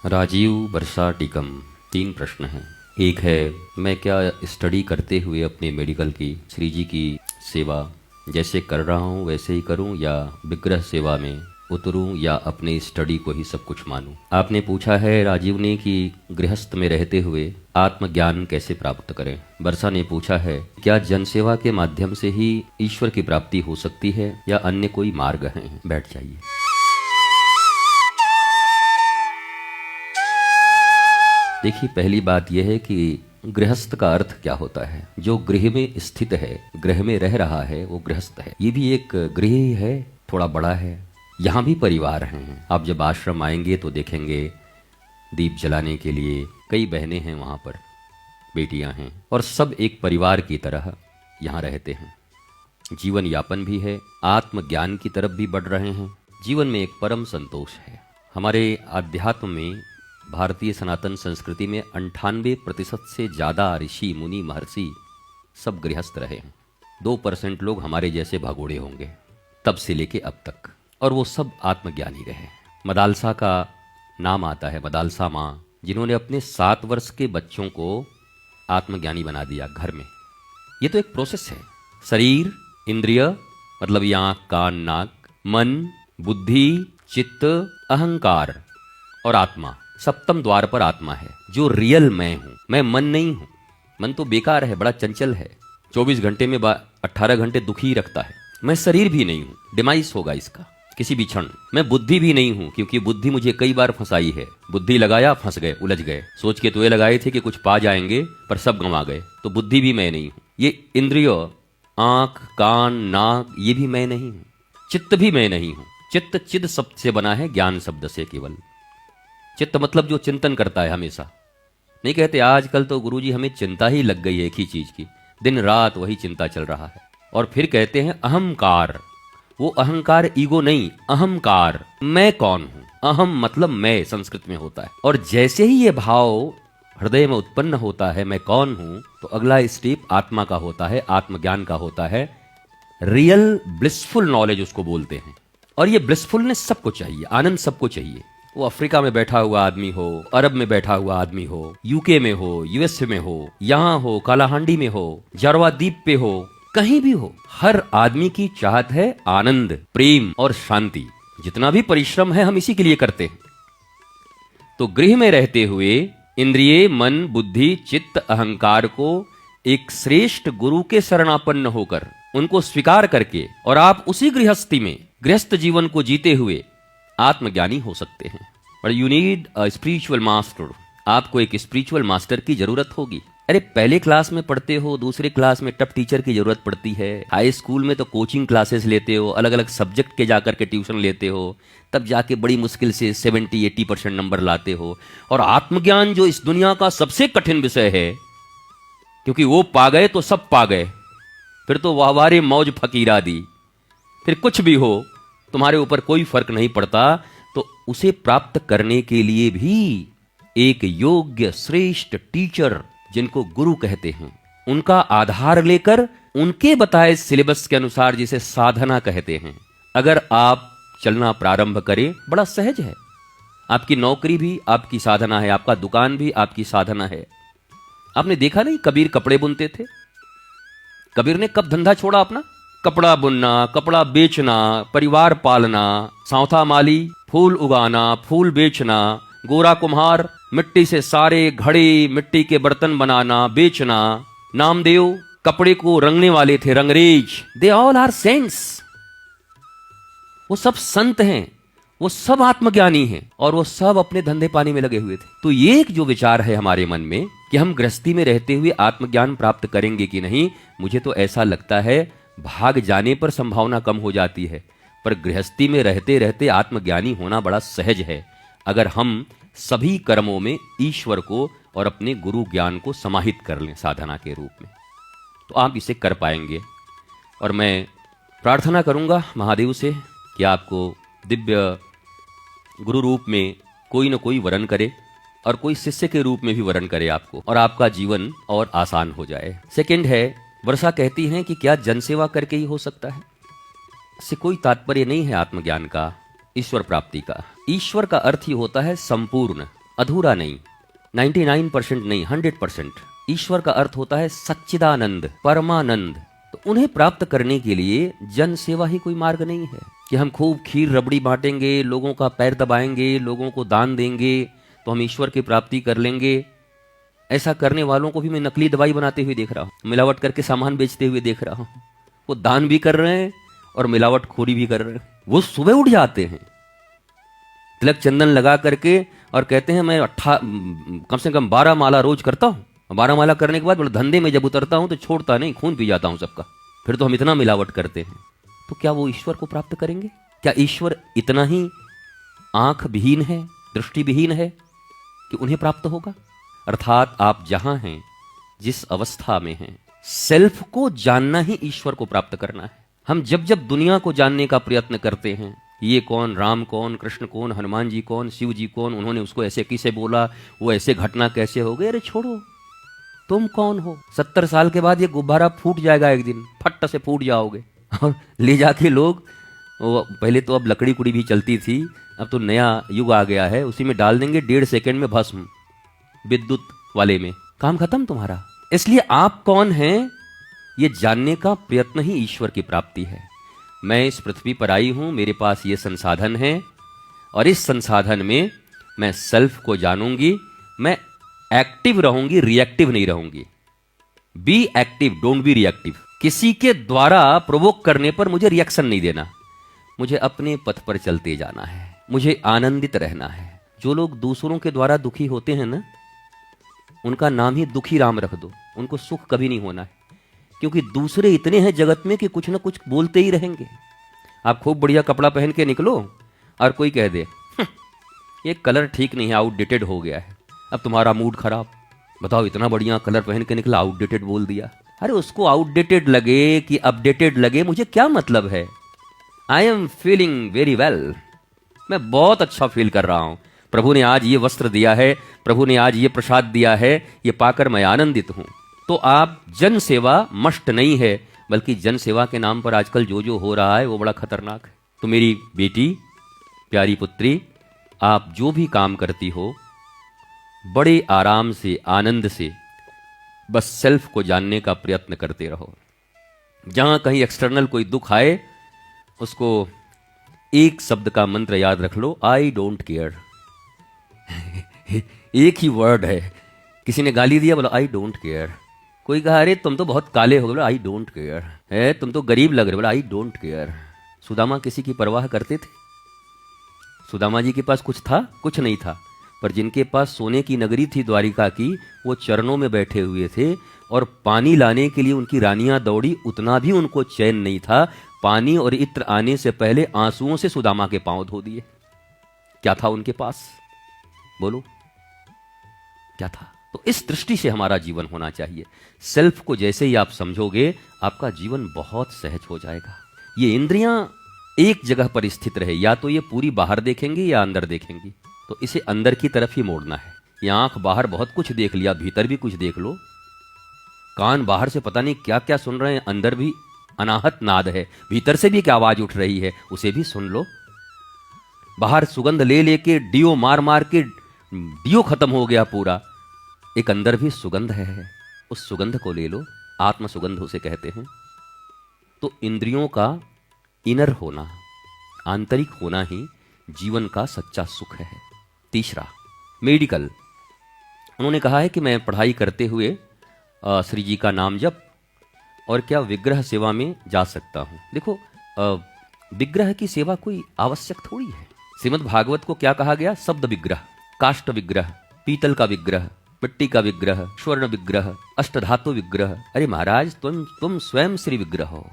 राजीव वर्षा टीकम। 3 प्रश्न हैं। एक है, मैं क्या स्टडी करते हुए अपने मेडिकल की श्री जी की सेवा जैसे कर रहा हूँ वैसे ही करूँ, या विग्रह सेवा में उतरूँ, या अपने स्टडी को ही सब कुछ मानूं। आपने पूछा है राजीव ने कि गृहस्थ में रहते हुए आत्मज्ञान कैसे प्राप्त करें। वर्षा ने पूछा है, क्या जनसेवा के माध्यम से ही ईश्वर की प्राप्ति हो सकती है या अन्य कोई मार्ग है। बैठ जाइए। देखिए, पहली बात यह है कि गृहस्थ का अर्थ क्या होता है। जो गृह में स्थित है, गृह में रह रहा है, वो गृहस्थ है। ये भी एक गृह ही है, थोड़ा बड़ा है। यहाँ भी परिवार हैं। आप जब आश्रम आएंगे तो देखेंगे दीप जलाने के लिए कई बहनें हैं, वहाँ पर बेटियाँ हैं, और सब एक परिवार की तरह यहाँ रहते हैं। जीवन यापन भी है, आत्मज्ञान की तरफ भी बढ़ रहे हैं। जीवन में एक परम संतोष है। हमारे अध्यात्म में, भारतीय सनातन संस्कृति में 98% से ज़्यादा ऋषि मुनि महर्षि सब गृहस्थ रहे हैं। 2% लोग हमारे जैसे भागोड़े होंगे तब से लेके अब तक, और वो सब आत्मज्ञानी रहे। मदालसा का नाम आता है, मदालसा माँ, जिन्होंने अपने 7 वर्ष के बच्चों को आत्मज्ञानी बना दिया घर में। ये तो एक प्रोसेस है। शरीर, इंद्रिय मतलब ये आँख कान नाक, मन, बुद्धि, चित्त, अहंकार और आत्मा, सप्तम द्वार पर आत्मा है जो रियल मैं हूं। मैं मन नहीं हूं। मन तो बेकार है, बड़ा चंचल है, 24 घंटे में 18 घंटे दुखी रखता है। मैं शरीर भी नहीं हूं, डिमाइस होगा इसका किसी भी क्षण। मैं बुद्धि भी नहीं हूं, क्योंकि बुद्धि मुझे कई बार फंसाई है। बुद्धि लगाया, फंस गए, उलझ गए। सोच के तो ये लगाए थे कि कुछ पा जाएंगे, पर सब गंवा गए। तो बुद्धि भी मैं नहीं हूं। ये इंद्रिय, आंख कान नाक, ये भी मैं नहीं हूं। चित्त भी मैं नहीं हूं। चित्त चिद शब्द से बना है, ज्ञान शब्द से केवल। चित्त मतलब जो चिंतन करता है हमेशा। नहीं कहते आजकल तो गुरुजी हमें चिंता ही लग गई है एक ही चीज की, दिन रात वही चिंता चल रहा है। और फिर कहते हैं अहंकार। वो अहंकार ईगो नहीं, अहंकार, मैं कौन हूं। अहम मतलब मैं संस्कृत में होता है। और जैसे ही ये भाव हृदय में उत्पन्न होता है, मैं कौन हूं, तो अगला स्टेप आत्मा का होता है, आत्मज्ञान का होता है। रियल ब्लिसफुल नॉलेज उसको बोलते हैं। और ये ब्लिसफुलनेस सबको चाहिए, आनंद सबको चाहिए। वो अफ्रीका में बैठा हुआ आदमी हो, अरब में बैठा हुआ आदमी हो, यूके में हो, यूएस में हो, यहाँ हो, कालाहांडी में हो, जारवा द्वीप पे हो, कहीं भी हो, हर आदमी की चाहत है आनंद, प्रेम और शांति। जितना भी परिश्रम है हम इसी के लिए करते हैं। तो गृह में रहते हुए इंद्रिय, मन, बुद्धि, चित्त, अहंकार को एक श्रेष्ठ गुरु के शरणापन्न होकर, उनको स्वीकार करके, और आप उसी गृहस्थी में गृहस्थ जीवन को जीते हुए आत्मज्ञानी हो सकते हैं। पर you need a spiritual master. आपको एक स्पिरिचुअल मास्टर की जरूरत होगी। अरे पहले क्लास में पढ़ते हो, दूसरे क्लास में टफ टीचर की जरूरत पड़ती है, हाई स्कूल में तो कोचिंग क्लासेस लेते हो, अलग अलग सब्जेक्ट के जाकर के ट्यूशन लेते हो, तब जाके बड़ी मुश्किल से 70-80% नंबर लाते हो। और आत्मज्ञान जो इस दुनिया का सबसे कठिन विषय है, क्योंकि वो पा गए तो सब पा गए, फिर तो वाहवारे मौज फकीरा दी, फिर कुछ भी हो तुम्हारे ऊपर कोई फर्क नहीं पड़ता। तो उसे प्राप्त करने के लिए भी एक योग्य श्रेष्ठ टीचर, जिनको गुरु कहते हैं, उनका आधार लेकर उनके बताए सिलेबस के अनुसार, जिसे साधना कहते हैं, अगर आप चलना प्रारंभ करें, बड़ा सहज है। आपकी नौकरी भी आपकी साधना है, आपका दुकान भी आपकी साधना है। आपने देखा नहीं, कबीर कपड़े बुनते थे। कबीर ने कब धंधा छोड़ा अपना? कपड़ा बुनना, कपड़ा बेचना, परिवार पालना, सौथा माली, फूल उगाना, फूल बेचना, गोरा कुम्हार, मिट्टी से सारे घड़े, मिट्टी के बर्तन बनाना, बेचना। नामदेव कपड़े को रंगने वाले थे, रंगरेज। They all are saints. वो सब संत हैं, वो सब आत्मज्ञानी हैं, और वो सब अपने धंधे पानी में लगे हुए थे। तो ये एक जो विचार है हमारे मन में कि हम गृहस्थी में रहते हुए आत्मज्ञान प्राप्त करेंगे कि नहीं, मुझे तो ऐसा लगता है भाग जाने पर संभावना कम हो जाती है, पर गृहस्थी में रहते रहते आत्मज्ञानी होना बड़ा सहज है, अगर हम सभी कर्मों में ईश्वर को और अपने गुरु ज्ञान को समाहित कर लें साधना के रूप में, तो आप इसे कर पाएंगे। और मैं प्रार्थना करूंगा महादेव से कि आपको दिव्य गुरु रूप में कोई न कोई वरण करे, और कोई शिष्य के रूप में भी वरण करे आपको, और आपका जीवन और आसान हो जाए। सेकंड है, वर्षा कहती हैं कि क्या जनसेवा करके ही हो सकता है। इससे कोई तात्पर्य नहीं है आत्मज्ञान का, ईश्वर प्राप्ति का। ईश्वर का अर्थ ही होता है संपूर्ण, अधूरा नहीं, 99% नहीं, 100%। ईश्वर का अर्थ होता है सच्चिदानंद, परमानंद। तो उन्हें प्राप्त करने के लिए जन सेवा ही कोई मार्ग नहीं है कि हम खूब खीर रबड़ी बांटेंगे, लोगों का पैर दबाएंगे, लोगों को दान देंगे तो हम ईश्वर की प्राप्ति कर लेंगे। ऐसा करने वालों को भी मैं नकली दवाई बनाते हुए देख रहा हूं, मिलावट करके सामान बेचते हुए देख रहा हूं। वो दान भी कर रहे हैं और मिलावट खोरी भी कर रहे हैं। वो सुबह उठ जाते हैं तिलक चंदन लगा करके और कहते हैं मैं कम से कम 12 माला रोज करता हूं। 12 माला करने के बाद बोले धंधे में जब उतरता हूं तो छोड़ता नहीं, खून पी जाता हूं सबका। फिर तो हम इतना मिलावट करते हैं। तो क्या वो ईश्वर को प्राप्त करेंगे? क्या ईश्वर इतना ही आंख विहीन है, दृष्टि विहीन है कि उन्हें प्राप्त होगा? अर्थात आप जहां हैं, जिस अवस्था में हैं, सेल्फ को जानना ही ईश्वर को प्राप्त करना है। हम जब जब दुनिया को जानने का प्रयत्न करते हैं, ये कौन, राम कौन, कृष्ण कौन, हनुमान जी कौन, शिव जी कौन, उन्होंने उसको ऐसे किसे बोला, वो ऐसे घटना कैसे हो गई, अरे छोड़ो, तुम कौन हो? 70 साल के बाद ये गुब्बारा फूट जाएगा एक दिन, फट से फूट जाओगे। और ले जाके लोग, पहले तो अब लकड़ी कुड़ी भी चलती थी, अब तो नया युग आ गया है, उसी में डाल देंगे 1.5 सेकंड में भस्म, विद्युत वाले में, काम खत्म तुम्हारा। इसलिए आप कौन हैं ये जानने का प्रयत्न ही ईश्वर की प्राप्ति है। मैं इस पृथ्वी पर आई हूं, मेरे पास ये संसाधन है और इस संसाधन में मैं सेल्फ को जानूंगी। मैं एक्टिव रहूंगी, रिएक्टिव नहीं रहूंगी। Be active, don't be reactive. किसी के द्वारा प्रोवोक करने पर मुझे रिएक्शन नहीं देना, मुझे अपने पथ पर चलते जाना है, मुझे आनंदित रहना है। जो लोग दूसरों के द्वारा दुखी होते हैं ना, उनका नाम ही दुखी राम रख दो, उनको सुख कभी नहीं होना है। क्योंकि दूसरे इतने हैं जगत में कि कुछ ना कुछ बोलते ही रहेंगे। आप खूब बढ़िया कपड़ा पहन के निकलो और कोई कह दे ये कलर ठीक नहीं है, आउटडेटेड हो गया है, अब तुम्हारा मूड खराब। बताओ, इतना बढ़िया कलर पहन के निकला, आउटडेटेड बोल दिया। अरे उसको आउटडेटेड लगे कि अपडेटेड लगे, मुझे क्या मतलब है? I am feeling very well, मैं बहुत अच्छा फील कर रहा हूं। प्रभु ने आज ये वस्त्र दिया है, प्रभु ने आज ये प्रसाद दिया है, ये पाकर मैं आनंदित हूं। तो आप जन सेवा मस्ट नहीं है, बल्कि जन सेवा के नाम पर आजकल जो जो हो रहा है वो बड़ा खतरनाक है। तो मेरी बेटी, प्यारी पुत्री, आप जो भी काम करती हो, बड़े आराम से, आनंद से बस सेल्फ को जानने का प्रयत्न करते रहो। जहां कहीं एक्सटर्नल कोई दुख आए, उसको एक शब्द का मंत्र याद रख लो, आई डोंट केयर। एक ही वर्ड है। किसी ने गाली दिया, बोला आई डोंट केयर। कोई कहा अरे तुम तो बहुत काले हो गए, बोला आई डोंट केयर। है तुम तो गरीब लग रहे, बोला आई डोंट केयर। सुदामा किसी की परवाह करते थे? सुदामा जी के पास कुछ था? कुछ नहीं था। पर जिनके पास सोने की नगरी थी द्वारिका की, वो चरणों में बैठे हुए थे और पानी लाने के लिए उनकी रानियां दौड़ी, उतना भी उनको चैन नहीं था। पानी और इत्र आने से पहले आंसुओं से सुदामा के पांव धो दिए। क्या था उनके पास? बोलो, क्या था? तो इस दृष्टि से हमारा जीवन होना चाहिए। सेल्फ को जैसे ही आप समझोगे, आपका जीवन बहुत सहज हो जाएगा। ये इंद्रियां एक जगह पर स्थित रहे, या तो ये पूरी बाहर देखेंगी या अंदर देखेंगी। तो इसे अंदर की तरफ ही मोड़ना है। ये आंख बाहर बहुत कुछ देख लिया, भीतर भी कुछ देख लो। कान बाहर से पता नहीं क्या क्या सुन रहे हैं, अंदर भी अनाहत नाद है, भीतर से भी क्या आवाज उठ रही है, उसे भी सुन लो। बाहर सुगंध ले लेके, डियो मार मार के डियो खत्म हो गया पूरा, एक अंदर भी सुगंध है, उस सुगंध को ले लो। आत्म सुगंध उसे कहते हैं। तो इंद्रियों का इनर होना, आंतरिक होना ही जीवन का सच्चा सुख है। तीसरा, मेडिकल। उन्होंने कहा है कि मैं पढ़ाई करते हुए श्री जी का नाम जप और क्या विग्रह सेवा में जा सकता हूं। देखो, विग्रह की सेवा कोई आवश्यक थोड़ी है। श्रीमद् भागवत को क्या कहा गया? शब्द विग्रह, काष्ठ विग्रह, पीतल का विग्रह, मिट्टी का विग्रह, स्वर्ण विग्रह, अष्टधातु विग्रह। अरे महाराज, तुम स्वयं श्री विग्रह हो।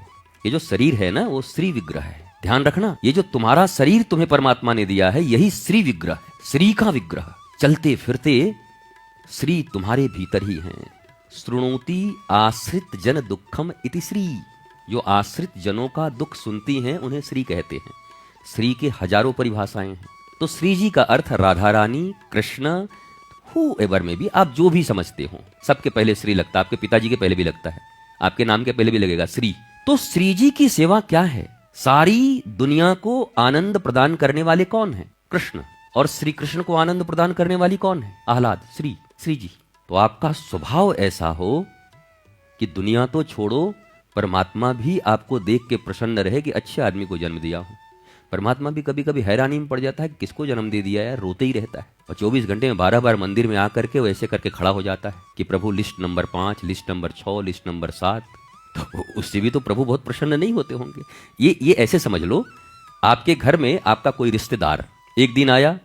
ये जो शरीर है ना, वो श्री विग्रह है। ध्यान रखना, ये जो तुम्हारा शरीर तुम्हें परमात्मा ने दिया है, यही श्री विग्रह है, श्री का विग्रह। चलते फिरते श्री तुम्हारे भीतर ही हैं। श्रुणोति आश्रित जन दुखम इति श्री। जो आश्रित जनों का दुख सुनती हैं, उन्हें श्री कहते हैं। श्री के हजारों परिभाषाएं हैं। तो श्री जी का अर्थ राधा रानी, कृष्ण, हूएवर में भी आप जो भी समझते हो, सबके पहले श्री लगता है। आपके पिताजी के पहले भी लगता है, आपके नाम के पहले भी लगेगा श्री। तो श्री जी की सेवा क्या है? सारी दुनिया को आनंद प्रदान करने वाले कौन है? कृष्ण। और श्री कृष्ण को आनंद प्रदान करने वाली कौन है? आह्लाद, श्री जी। तो आपका स्वभाव ऐसा हो कि दुनिया तो छोड़ो, परमात्मा भी आपको देख के प्रसन्न रहे कि अच्छे आदमी को जन्म दिया हूं। परमात्मा भी कभी कभी हैरानी में पड़ जाता है कि किसको जन्म दे दिया यार, रोते ही रहता है। और 24 घंटे में 12 बार मंदिर में आकर के वैसे करके खड़ा हो जाता है कि प्रभु list number 5, list number 6, list number 7। तो उससे भी तो प्रभु बहुत प्रसन्न नहीं होते होंगे। ये ऐसे समझ लो, आपके घर में आपका कोई रिश्तेदार एक दिन आया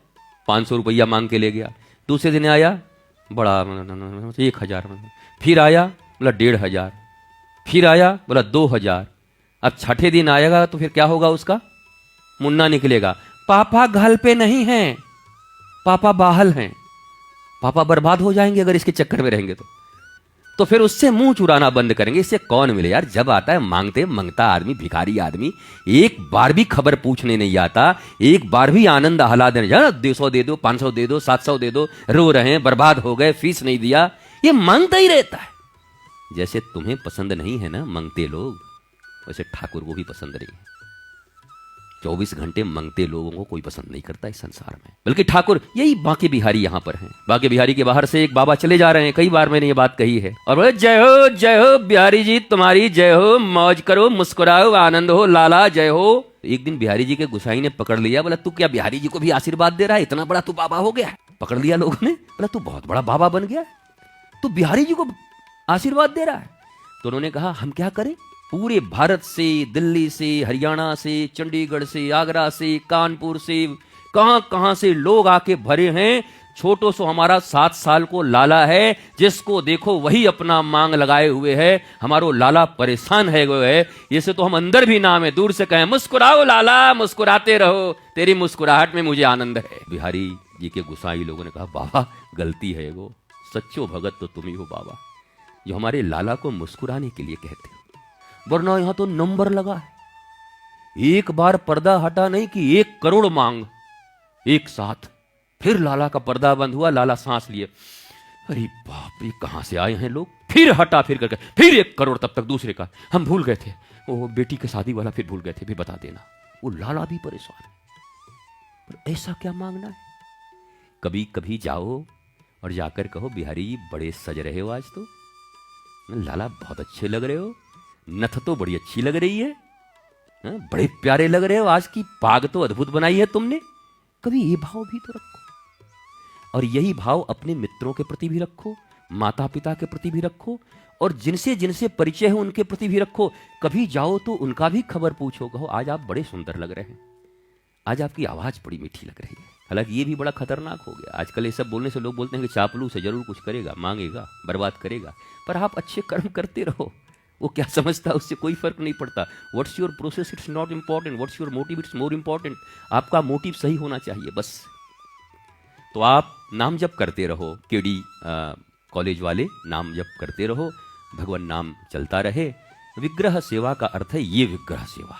500 रुपया मांग के ले गया, दूसरे दिन आया बड़ा 1000, फिर आया बोला 1500, फिर आया बोला 2000। अब छठे दिन आएगा तो फिर क्या होगा? उसका मुन्ना निकलेगा, पापा घर पे नहीं हैं, पापा बाहर हैं। पापा बर्बाद हो जाएंगे अगर इसके चक्कर में रहेंगे तो फिर उससे मुंह चुराना बंद करेंगे। इससे कौन मिले यार? जब आता है मांगते मंगता आदमी, भिखारी आदमी, एक बार भी खबर पूछने नहीं आता, एक बार भी आनंद आह्लाद नहीं जाना, 200 दे दो, 500 दे दो, 700 दे दो, रो रहे हैं, बर्बाद हो गए, फीस नहीं दिया, ये मांगता ही रहता है। जैसे तुम्हें पसंद नहीं है ना मंगते लोग, वैसे ठाकुर को भी पसंद नहीं है। 24 घंटे मंगते लोगों को कोई पसंद नहीं करता इस संसार में। बल्कि ठाकुर, यही बांके बिहारी यहां पर हैं। बांके बिहारी के बाहर से एक बाबा चले जा रहे हैं, कई बार मैंने ये बात कही है, और बोले जय हो बिहारी जी, तुम्हारी जय हो, मौज करो, मुस्कुराओ, आनंद हो, लाला जय हो। एक दिन बिहारी जी के गुसाई ने पकड़ लिया, बोला तू क्या बिहारी जी को भी आशीर्वाद दे रहा है? इतना बड़ा तू बाबा हो गया है। पकड़ लिया लोगों ने, बोला तू बहुत बड़ा बाबा बन गया, तू बिहारी जी को आशीर्वाद दे रहा है। तो उन्होंने कहा हम क्या करें? पूरे भारत से, दिल्ली से, हरियाणा से, चंडीगढ़ से, आगरा से, कानपुर से, कहां कहां से लोग आके भरे हैं। छोटो सो हमारा 7 साल को लाला है, जिसको देखो वही अपना मांग लगाए हुए है। हमारो लाला परेशान है वो है, इसे तो हम अंदर भी नाम है, दूर से कहें मुस्कुराओ लाला, मुस्कुराते रहो, तेरी मुस्कुराहट में मुझे आनंद है। बिहारी जी के गुसाई लोगों ने कहा बाबा गलती है, वो सच्चो भगत तो तुम ही हो बाबा, जो हमारे लाला को मुस्कुराने के लिए कहते हो, वरना यहां तो नंबर लगा है। एक बार पर्दा हटा नहीं कि 1 करोड़ मांग एक साथ। फिर लाला का पर्दा बंद हुआ, लाला सांस लिए, अरे बाप रे कहां से आए हैं लोग। फिर हटा, फिर करके फिर 1 करोड़, तब तक दूसरे का हम भूल गए थे, वो बेटी की शादी वाला फिर भूल गए थे, भी बता देना। वो लाला भी परेशान है, पर ऐसा क्या मांगना है? कभी कभी जाओ और जाकर कहो बिहारी जी बड़े सज रहे हो आज तो, लाला बहुत अच्छे लग रहे हो, नथ तो बड़ी अच्छी लग रही है, बड़े प्यारे लग रहे हो, आज की पाग तो अद्भुत बनाई है तुमने। कभी ये भाव भी तो रखो। और यही भाव अपने मित्रों के प्रति भी रखो, माता पिता के प्रति भी रखो, और जिनसे जिनसे परिचय है उनके प्रति भी रखो। कभी जाओ तो उनका भी खबर पूछो, कहो आज आप बड़े सुंदर लग रहे हैं, आज आपकी आवाज बड़ी मीठी लग रही है। हालांकि ये भी बड़ा खतरनाक हो गया आजकल, ये सब बोलने से लोग बोलते हैं कि चापलूस है, जरूर कुछ करेगा, मांगेगा, बर्बाद करेगा। पर आप अच्छे कर्म करते रहो, वो क्या समझता है, उससे कोई फर्क नहीं पड़ता। What's your process it's not important, what's your motive it's more important. आपका मोटिव सही होना चाहिए बस। तो आप नाम जप करते रहो, केडी कॉलेज वाले नाम जप करते रहो, भगवान नाम चलता रहे। विग्रह सेवा का अर्थ है ये विग्रह सेवा,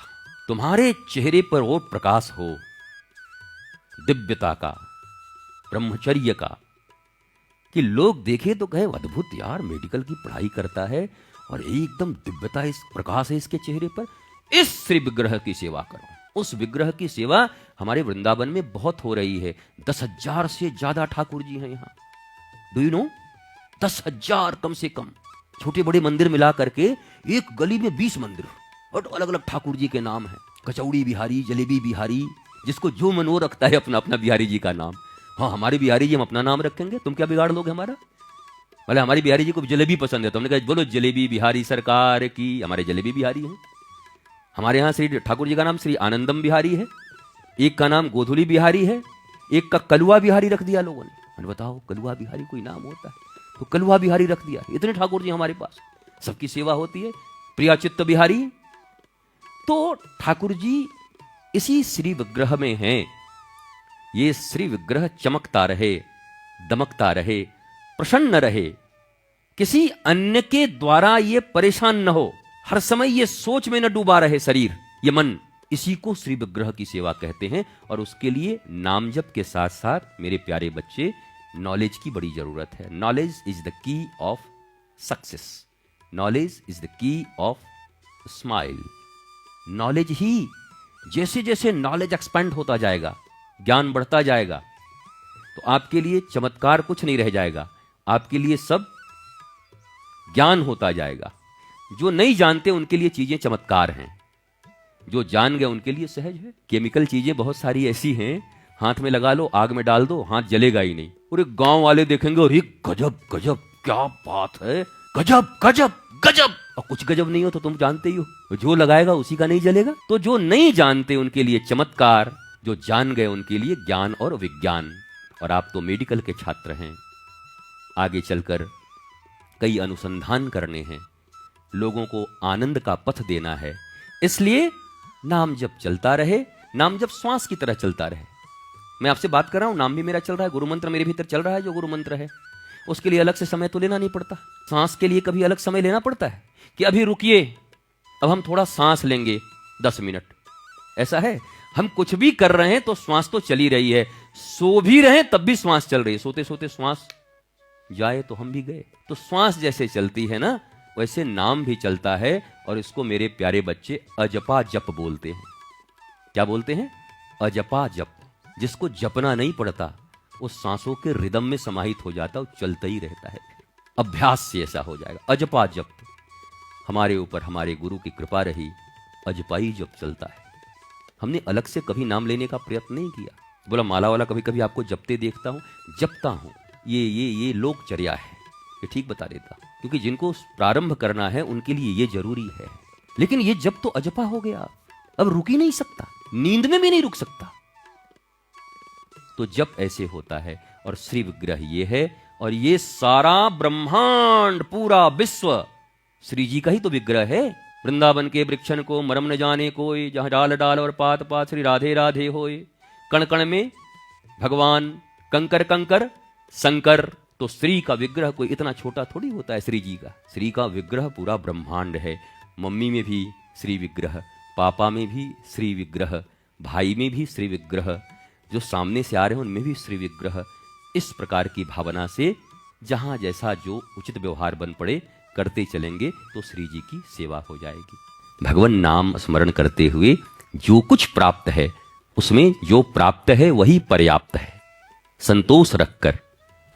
तुम्हारे चेहरे पर वो प्रकाश हो दिव्यता का, ब्रह्मचर्य का, कि लोग देखे तो कहे अद्भुत यार, मेडिकल की पढ़ाई करता है और एकदम दिव्यता, इस प्रकाश है इसके चेहरे पर। इस श्री विग्रह की सेवा करो। उस विग्रह की सेवा हमारे वृंदावन में बहुत हो रही है। 10,000 से ज्यादा ठाकुर जी हैं यहाँ। Do you know? 10,000 कम से कम। छोटे बड़े मंदिर मिला करके एक गली में 20 मंदिर और अलग अलग ठाकुर जी के नाम है। कचौड़ी बिहारी, जलेबी बिहारी, जिसको जो मन वो रखता है अपना अपना बिहारी जी का नाम। हाँ, हमारे बिहारी जी हम अपना नाम रखेंगे, तुम क्या बिगाड़ लोगे हमारा? बोले हमारी बिहारी जी को जलेबी पसंद है, तो हमने कहा बोलो जलेबी बिहारी सरकार की। हमारे जलेबी बिहारी हैं। हमारे यहाँ श्री ठाकुर जी का नाम श्री आनंदम बिहारी है, एक का नाम गोधुली बिहारी है, एक का कलुआ बिहारी रख दिया लोगों ने। मैंने बताओ कलुआ बिहारी कोई नाम होता है? तो कलुआ बिहारी रख दिया। इतने ठाकुर जी हमारे पास, सबकी सेवा होती है। प्रियाचित्त बिहारी। तो ठाकुर जी इसी श्री विग्रह में हैं। ये श्री विग्रह चमकता रहे, दमकता रहे, प्रसन्न रहे, किसी अन्य के द्वारा ये परेशान न हो, हर समय ये सोच में न डूबा रहे शरीर, ये मन। इसी को श्री विग्रह की सेवा कहते हैं। और उसके लिए नाम जप के साथ साथ मेरे प्यारे बच्चे, नॉलेज की बड़ी जरूरत है। Knowledge is the key of success, knowledge is the key of smile. Knowledge ही, जैसे जैसे नॉलेज एक्सपेंड होता जाएगा, ज्ञान बढ़ता जाएगा, तो आपके लिए चमत्कार कुछ नहीं रह जाएगा, आपके लिए सब ज्ञान होता जाएगा। जो नहीं जानते उनके लिए चीजें चमत्कार हैं, जो जान गए उनके लिए सहज है। केमिकल चीजें बहुत सारी ऐसी हैं, हाथ में लगा लो, आग में डाल दो, हाथ जलेगा ही नहीं। और एक गांव वाले देखेंगे और ये गजब गजब क्या बात है, गजब गजब गजब। और कुछ गजब नहीं हो तो तुम जानते ही हो, जो लगाएगा उसी का नहीं जलेगा। तो जो नहीं जानते उनके लिए चमत्कार, जो जान गए उनके लिए ज्ञान और विज्ञान। और आप तो मेडिकल के छात्र हैं, आगे चलकर कई अनुसंधान करने हैं, लोगों को आनंद का पथ देना है। इसलिए नाम जब चलता रहे, नाम जब श्वास की तरह चलता रहे। मैं आपसे बात कर रहा हूं, नाम भी मेरा चल रहा है, गुरु मंत्र मेरे भीतर चल रहा है, जो गुरु मंत्र है उसके लिए अलग से समय तो लेना नहीं पड़ता। सांस के लिए कभी अलग समय लेना पड़ता है कि अभी रुकिए, अब हम थोड़ा सांस लेंगे 10 मिनट, ऐसा है? हम कुछ भी कर रहे हैं तो श्वास तो चली रही है, सो भी रहे तब भी श्वास चल रही है, सोते सोते श्वास जाए तो हम भी गए। तो श्वास जैसे चलती है ना, वैसे नाम भी चलता है। और इसको मेरे प्यारे बच्चे अजपा जप बोलते हैं। क्या बोलते हैं? अजपा जप। जिसको जपना नहीं पड़ता, वो सांसों के रिदम में समाहित हो जाता है, वो चलता ही रहता है। अभ्यास से ऐसा हो जाएगा। अजपा जप, हमारे ऊपर हमारे गुरु की कृपा रही, अजपाई जप चलता है। हमने अलग से कभी नाम लेने का प्रयत्न नहीं किया। बोला माला वाला कभी कभी आपको जपते देखता हूं, जपता हूं, ये लोकचर्या है, ये ठीक बता देता, क्योंकि जिनको प्रारंभ करना है उनके लिए ये जरूरी है। लेकिन ये जप तो अजपा हो गया, अब रुक ही नहीं सकता, नींद में भी नहीं रुक सकता। तो जप ऐसे होता है। और श्री विग्रह ये है, और ये सारा ब्रह्मांड, पूरा विश्व श्री जी का ही तो विग्रह है। वृंदावन के वृक्षण को मरम न जाने कोई, जहां डाल डाल और पात पात श्री राधे राधे होए। कण कण में भगवान, कंकर कंकर शंकर। तो श्री का विग्रह कोई इतना छोटा थोड़ी होता है श्री जी का। श्री का विग्रह पूरा ब्रह्मांड है। मम्मी में भी श्री विग्रह, पापा में भी श्री विग्रह, भाई में भी श्री विग्रह, जो सामने से आ रहे हैं उनमें भी श्री विग्रह। इस प्रकार की भावना से जहां जैसा जो उचित व्यवहार बन पड़े करते चलेंगे तो श्री जी की सेवा हो जाएगी। भगवान नाम स्मरण करते हुए जो कुछ प्राप्त है, उसमें जो प्राप्त है वही पर्याप्त है। संतोष रखकर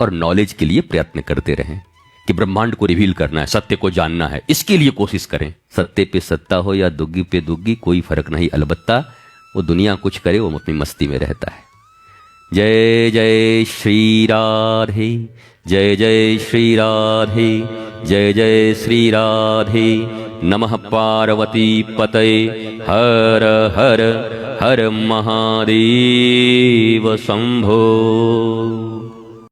और नॉलेज के लिए प्रयत्न करते रहें कि ब्रह्मांड को रिवील करना है, सत्य को जानना है, इसके लिए कोशिश करें। सत्य पे सत्ता हो या दुग्गी पे दुग्गी, कोई फर्क नहीं, अलबत्ता वो दुनिया कुछ करे, वो अपनी मस्ती में रहता है। जय जय श्री राधे, जय जय श्री राधे, जय जय श्री राधे। नमः पार्वती पतये, हर हर हर महादेव शंभो।